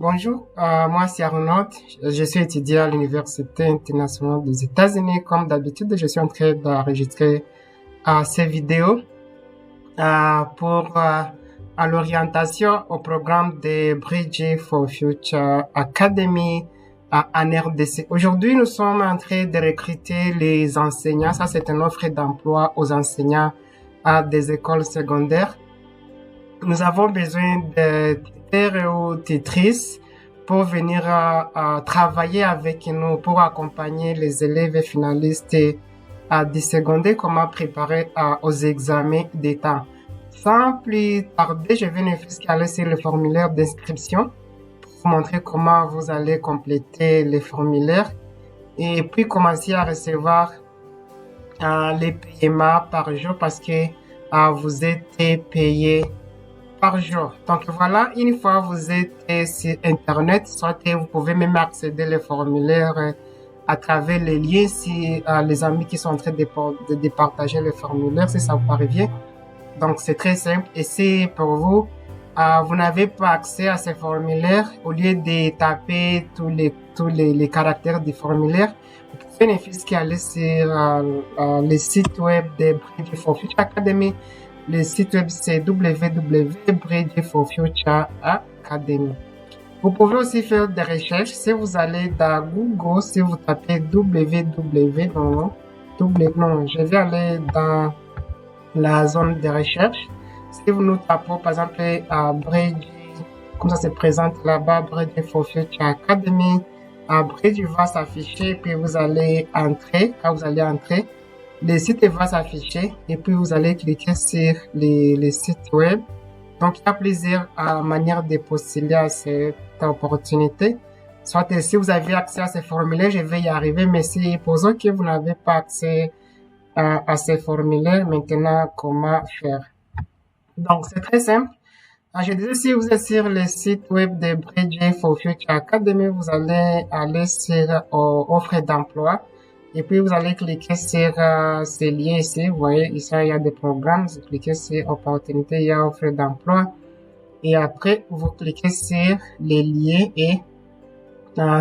Bonjour, moi c'est Arnaud. Je suis étudiant à l'Université internationale des États-Unis. Comme d'habitude, je suis en train d'enregistrer ces vidéos pour à l'orientation au programme de Bridge for Future Academy en RDC. Aujourd'hui, nous sommes en train de recruter les enseignants. Ça, c'est une offre d'emploi aux enseignants à des écoles secondaires. Nous avons besoin de tuteurs ou tutrices pour venir travailler avec nous, pour accompagner les élèves finalistes du secondaire, comment préparer aux examens d'État. Sans plus tarder, je vais aller sur le formulaire d'inscription pour vous montrer comment vous allez compléter les formulaires et puis commencer à recevoir les paiements par jour parce que vous êtes payé par jour. Donc voilà, une fois vous êtes sur Internet, soit vous pouvez même accéder les formulaires à travers les liens si les amis qui sont en train de partager les formulaires, si ça vous parvient. Donc c'est très simple et si pour vous, vous n'avez pas accès à ces formulaires, au lieu de taper tous les caractères du formulaire, vous pouvez aller sur le site web de Bridge for Future Academy. Le site web c'est www.bridge4future academy. Vous pouvez aussi faire des recherches. Si vous allez dans Google, si vous tapez je vais aller dans la zone de recherche. Si vous nous tapez par exemple Bridge, comme ça se présente là-bas, Bridge for Future Academy, Bridge va s'afficher, puis vous allez entrer. Quand vous allez entrer, le site va s'afficher et puis vous allez cliquer sur les sites web. Donc, il y a plusieurs manières de postuler à cette opportunité. Soit si vous avez accès à ces formulaires, je vais y arriver, mais si supposons que vous n'avez pas accès à ces formulaires, maintenant, comment faire? Donc, c'est très simple. Je disais, si vous êtes sur le site web de Bridge for Future Academy, vous allez aller sur offre d'emploi. Et puis, vous allez cliquer sur ces liens ici. Vous voyez, ici, il y a des programmes. Vous cliquez sur opportunité, il y a offre d'emploi. Et après, vous cliquez sur les liens et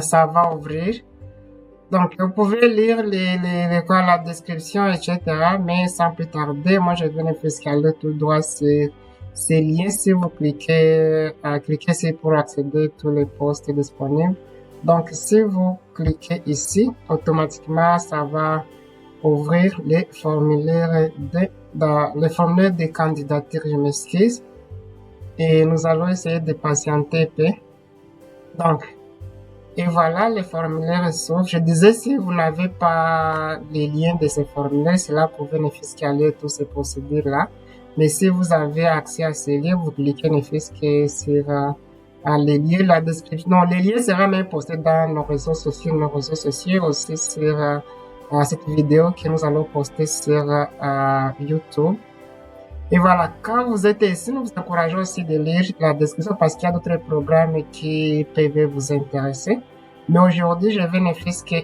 ça va ouvrir. Donc, vous pouvez lire la description, etc. Mais sans plus tarder, moi, je vais aller tout droit sur ces liens. Si vous cliquez sur pour accéder à tous les postes disponibles. Donc, si vous cliquez ici, automatiquement, ça va ouvrir les formulaires de candidature, je m'excuse. Et nous allons essayer de patienter un peu. Donc, et voilà, les formulaires s'ouvrent. Je disais, si vous n'avez pas les liens de ces formulaires, cela peut aller toutes ces procédures-là. Mais si vous avez accès à ces liens, vous cliquez sur les liens, la description. Non, les liens seront même postés dans nos réseaux sociaux aussi sur cette vidéo que nous allons poster sur YouTube. Et voilà, quand vous êtes ici, nous vous encourageons aussi de lire la description parce qu'il y a d'autres programmes qui peuvent vous intéresser. Mais aujourd'hui, je vais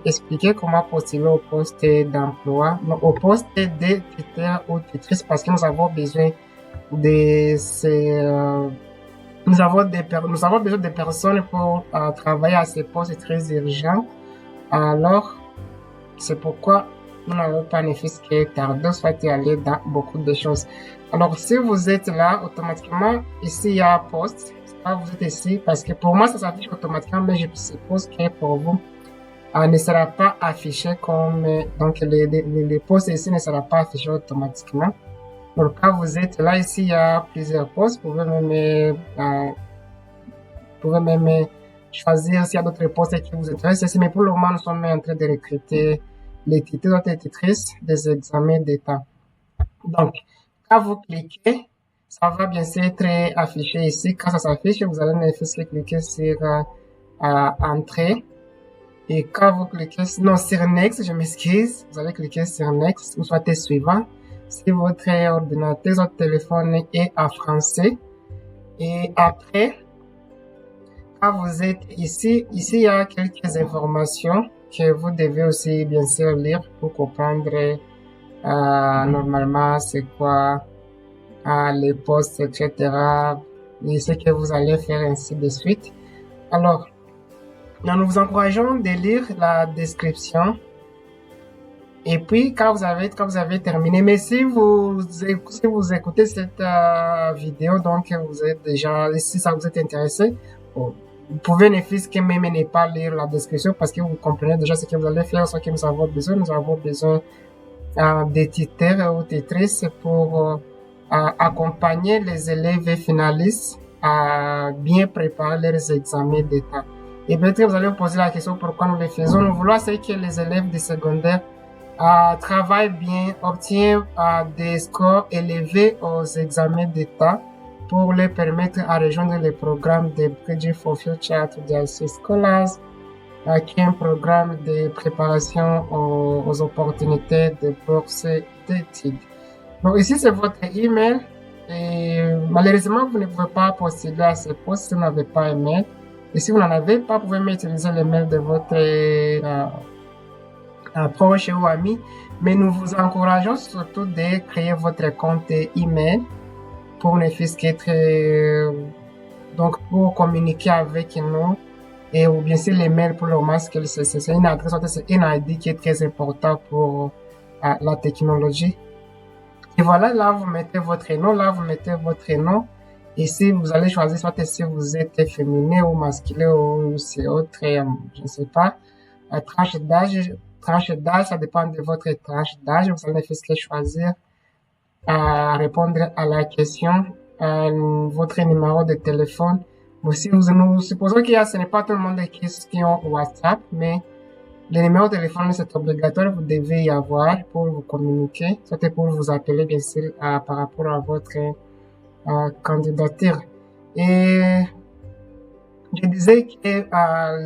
expliquer comment postuler au poste d'emploi, au poste de tuteur ou tutrice parce que nous avons besoin de ces nous avons besoin de personnes pour travailler à ces postes très urgents. Alors, c'est pourquoi nous n'avons pas que tarder, soit aller dans beaucoup de choses. Alors, si vous êtes là, automatiquement, ici, il y a un poste. Vous êtes ici, parce que pour moi, ça s'affiche automatiquement, mais je suppose que pour vous, ne sera pas affiché comme, donc les postes ici ne sera pas affiché automatiquement. Donc, quand vous êtes là, ici, il y a plusieurs postes. Vous pouvez même choisir s'il y a d'autres postes qui vous intéressent. Mais pour le moment, nous sommes en train de recruter les tuteurs et tutrices des examens d'État. Donc, quand vous cliquez, ça va bien sûr être affiché ici. Quand ça s'affiche, vous allez cliquer sur Entrée. Et quand vous cliquez sur Next, je m'excuse, vous allez cliquer sur Next ou soit suivant. Si votre ordinateur, votre téléphone est en français. Et après, quand vous êtes ici, il y a quelques informations que vous devez aussi bien sûr lire pour comprendre normalement c'est quoi les postes, etc. et ce que vous allez faire ainsi de suite. Alors, nous vous encourageons de lire la description. Et puis, quand vous avez terminé, mais si vous écoutez cette vidéo, donc vous êtes déjà, si ça vous est intéressé, vous pouvez ne fût-ce que même ne pas lire la description parce que vous comprenez déjà ce que vous allez faire, ce que nous avons besoin. Nous avons besoin des tuteurs ou tutrices pour accompagner les élèves finalistes à bien préparer leurs examens d'État. Et peut-être que vous allez vous poser la question pourquoi nous le faisons. Nous voulons c'est que les élèves de secondaire travaillent bien, obtiennent des scores élevés aux examens d'État pour les permettre à rejoindre le programme de Bridge for Future to the Scholars, qui est un programme de préparation aux opportunités de bourse d'études. Donc ici, c'est votre email. Et malheureusement, vous ne pouvez pas postuler à ce poste si vous n'avez pas un mail. Et si vous n'en avez pas, vous pouvez même utiliser le mail de votre proche ou ami. Mais nous vous encourageons surtout de créer votre compte email pour ne fût-ce qu'être donc pour communiquer avec nous. Et ou bien sûr les mails pour le masque, c'est une adresse, c'est une ID qui est très important pour la technologie. Et voilà, là vous mettez votre nom, là vous mettez votre nom. Et si vous allez choisir, soit si vous êtes féminin ou masculin ou c'est autre, je ne sais pas, tranche d'âge, ça dépend de votre tranche d'âge. Vous allez faire choisir à répondre à la question, votre numéro de téléphone. Aussi, nous supposons ce n'est pas tout le monde qui ont WhatsApp, mais le numéro de téléphone, c'est obligatoire, vous devez y avoir pour vous communiquer, soit pour vous appeler, bien sûr, par rapport à votre candidature. Et je disais que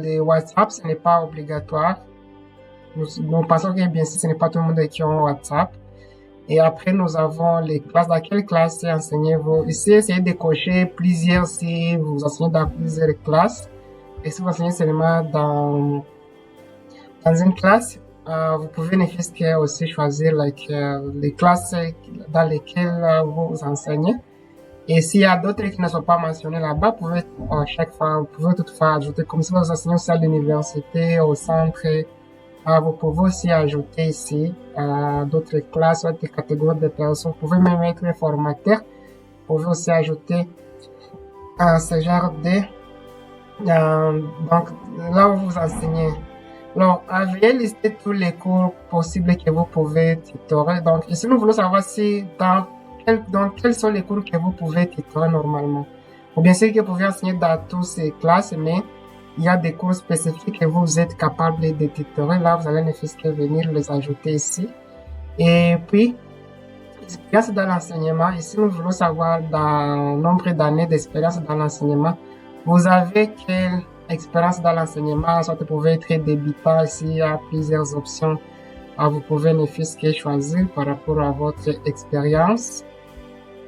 le WhatsApp, ce n'est pas obligatoire. Nous pensons que, bien sûr, ce n'est pas tout le monde qui ont WhatsApp. Et après, nous avons les classes. Dans quelle classe enseignez-vous? Ici, essayez de cocher plusieurs si vous enseignez dans plusieurs classes. Et si vous enseignez seulement dans une classe, vous pouvez ne fût-ce que aussi choisir les classes dans lesquelles vous enseignez. Et s'il y a d'autres qui ne sont pas mentionnés là-bas, vous pouvez toutefois ajouter, comme si vous enseignez aussi à l'université, au centre. Vous pouvez aussi ajouter ici d'autres classes, d'autres catégories de personnes. Vous pouvez même être formateur. Vous pouvez aussi ajouter ce genre de... donc, là où vous enseignez. Alors, veuillez lister tous les cours possibles que vous pouvez tutorer. Donc, ici, nous voulons savoir si quels sont les cours que vous pouvez tutorer normalement. Ou bien sûr que vous pouvez enseigner dans toutes ces classes, mais il y a des cours spécifiques que vous êtes capable de tutorer. Là, vous allez ne fût-ce que venir les ajouter ici. Et puis, expérience dans l'enseignement. Ici, nous voulons savoir dans le nombre d'années d'expérience dans l'enseignement. Vous avez quelle expérience dans l'enseignement? Soit vous pouvez être débutant, s'il y a plusieurs options. Vous pouvez ne fût-ce que choisir par rapport à votre expérience.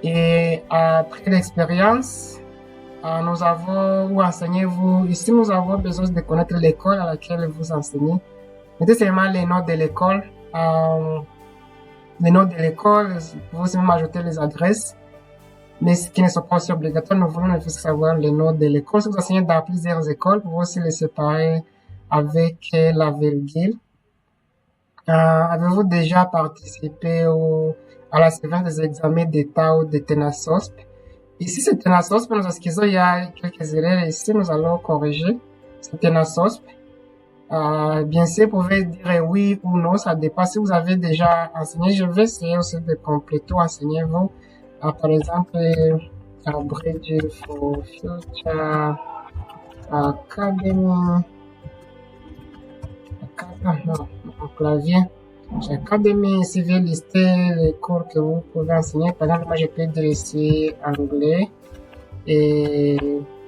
Et après l'expérience, nous avons, où enseignez-vous? Ici, nous avons besoin de connaître l'école à laquelle vous enseignez. Mettez seulement les noms de l'école. Les noms de l'école, vous pouvez aussi même ajouter les adresses. Mais ce qui ne sont pas aussi obligatoires, nous voulons savoir les noms de l'école. Si vous enseignez dans plusieurs écoles, vous pouvez aussi les séparer avec la virgule. Avez-vous déjà participé à la séance des examens d'État ou de TENASOSP? Ici, c'est TENASOSP, nous excusons, il y a quelques erreurs ici, nous allons corriger. C'est TENASOSP. Bien sûr, vous pouvez dire oui ou non, ça dépend. Si vous avez déjà enseigné, je vais essayer aussi de compléter, enseignez-vous. Par exemple, Bridge for Future Academy. Mon clavier. Academy, ici, je vais lister les cours que vous pouvez enseigner. Par exemple, moi, je peux dire ici anglais et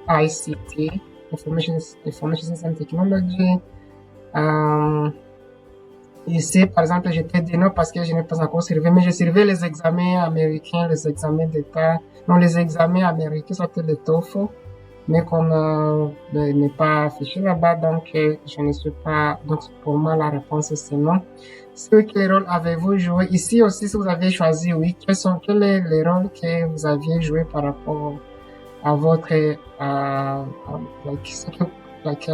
ICT, Information System Technology. Ici, par exemple, je peux dire non parce que je n'ai pas encore servi, mais je servais les examens américains, les examens d'État. Non, les examens américains, c'était le TOEFL. Mais comme n'est pas affiché là-bas, donc je ne suis pas. Donc pour moi, la réponse c'est non. Quel rôle avez-vous joué? Ici aussi, si vous avez choisi oui, quel est le rôle que vous aviez joué par rapport à votre Like,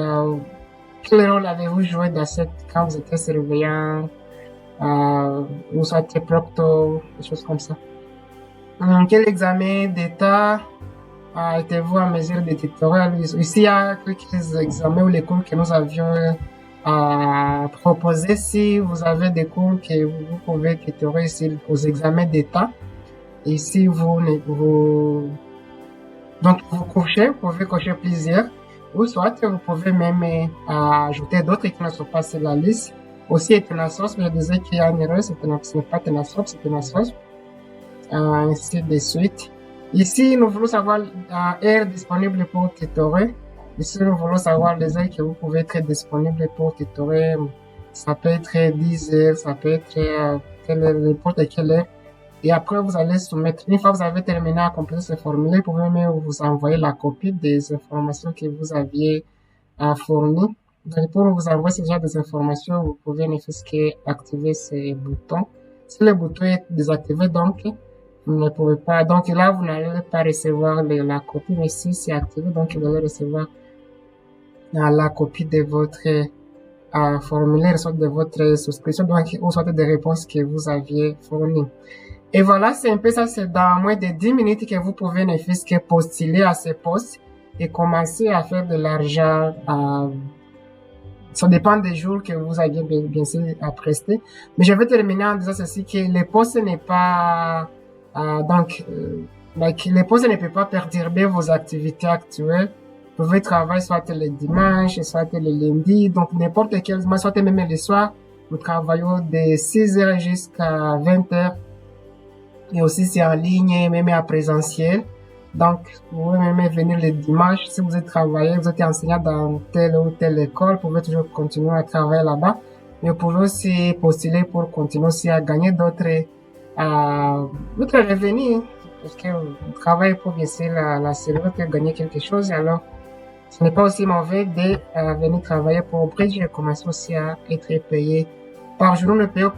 quel rôle avez-vous joué dans quand vous étiez surveillant, ou soit proctor, des choses comme ça? Quel examen d'État étiez-vous en mesure de tutorer? Ici, il y a quelques examens ou les cours que nous avions proposés. Si vous avez des cours que vous pouvez tutorer ici aux examens d'État, ici, donc vous pouvez cocher plusieurs, ou soit vous pouvez même ajouter d'autres qui ne sont pas sur la liste. Aussi, Etenasos, je disais qu'il y a une erreur, ce n'est pas Tenasos, c'est Tenasos, ainsi de suite. Ici, nous voulons savoir heure disponible pour tutorer. Ici, nous voulons savoir les heures que vous pouvez être disponible pour tutorer. Ça peut être 10 heures, ça peut être n'importe quelle heure. Et après, vous allez soumettre, une fois que vous avez terminé à compléter ce formulaire, vous pouvez même vous envoyer la copie des informations que vous aviez fournies. Donc, pour vous envoyer ce genre d'informations, vous pouvez ne fût-ce qu'activer ces boutons. Si le bouton est désactivé, donc, vous ne pouvez pas, donc là, vous n'allez pas recevoir la copie, mais si c'est activé, donc vous allez recevoir la copie de votre formulaire, soit de votre souscription, donc, ou soit des réponses que vous aviez fournies. Et voilà, c'est un peu ça, c'est dans moins de 10 minutes que vous pouvez ne fût-ce que postuler à ces postes et commencer à faire de l'argent. Ça dépend des jours que vous aviez bien sûr à prester. Mais je vais terminer en disant ceci, que les postes n'est pas, les postes ne peuvent pas perturber vos activités actuelles. Vous pouvez travailler soit le dimanche, soit le lundi, donc n'importe quel moment, soit même le soir. Nous travaillons de 6 heures jusqu'à 20 heures. Et aussi, c'est en ligne, même en présentiel. Donc, vous pouvez même venir le dimanche. Si vous êtes travailleur, vous êtes enseignant dans telle ou telle école, vous pouvez toujours continuer à travailler là-bas. Mais vous pouvez aussi postuler pour continuer aussi à gagner d'autres revenus. Parce que vous travaillez pour bien sûr la célébrité, gagner quelque chose. Alors, ce n'est pas aussi mauvais de venir travailler pour Bridge et commencer aussi à être payé par jour. Nous payons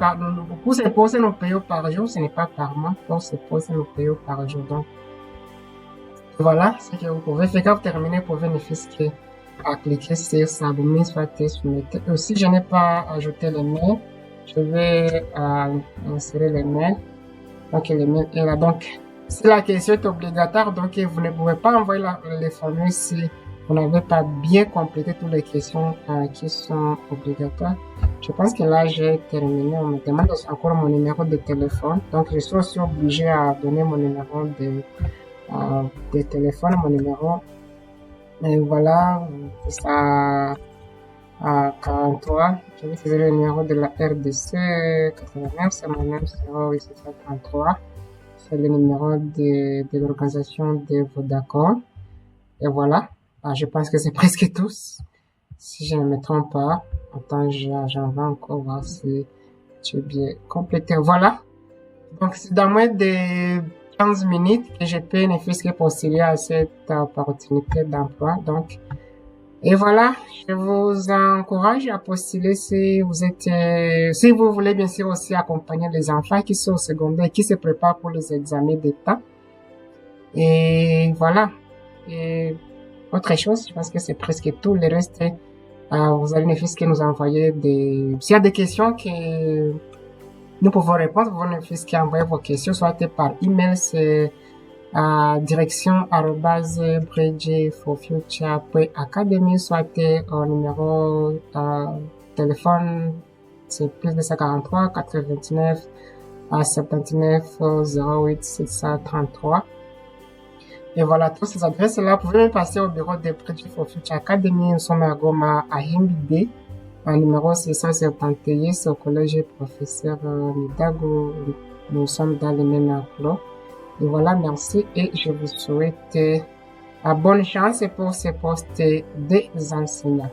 pour ces postes, nous payons par jour, ce n'est pas par mois. Pour ces postes, nous payons par jour. Donc, voilà ce que vous pouvez faire. Quand vous terminez, vous pouvez ne fût-ce qu'à cliquer sur s'abonner, soit soumettre. Aussi, je n'ai pas ajouté les mails. Je vais insérer les mails. Donc, les mails est là. Donc, si la question est obligatoire, donc vous ne pouvez pas envoyer les formules si vous n'avez pas bien complété toutes les questions qui sont obligatoires. Je pense que là, j'ai terminé. On me demande aussi encore mon numéro de téléphone. Donc, je suis aussi obligé à donner mon numéro de téléphone, mon numéro. Et voilà, ça à 43. Je vais faire le numéro de la RDC 89, c'est mon numéro 0833. C'est le numéro de l'organisation de Vodacom. Et voilà. Je pense que c'est presque tous. Si je ne me trompe pas. Attends, j'en vais encore voir si tu es bien complété. Voilà. Donc, c'est dans moins de 15 minutes que je peux ne fût-ce que postuler à cette opportunité d'emploi. Donc, et voilà. Je vous encourage à postuler si vous voulez bien sûr aussi accompagner les enfants qui sont au secondaire, qui se préparent pour les examens d'État. Et voilà. Et autre chose, je pense que c'est presque tout. Le reste, vous allez ne fût-ce que nous envoyer s'il y a des questions que nous pouvons répondre, vous ne fût-ce qu'envoyer vos questions, soit par email, c'est direction @bridgeforfuture.academy, soit au numéro téléphone, c'est plus 243 89 79 08 633. Et voilà, toutes ces adresses-là, vous pouvez même passer au bureau de Bridge for Future Academy. Nous sommes à Goma, à Himbide, un numéro 671, au collège professeur Midago. Nous sommes dans le même emploi. Et voilà, merci et je vous souhaite bonne chance pour ce poste des enseignants.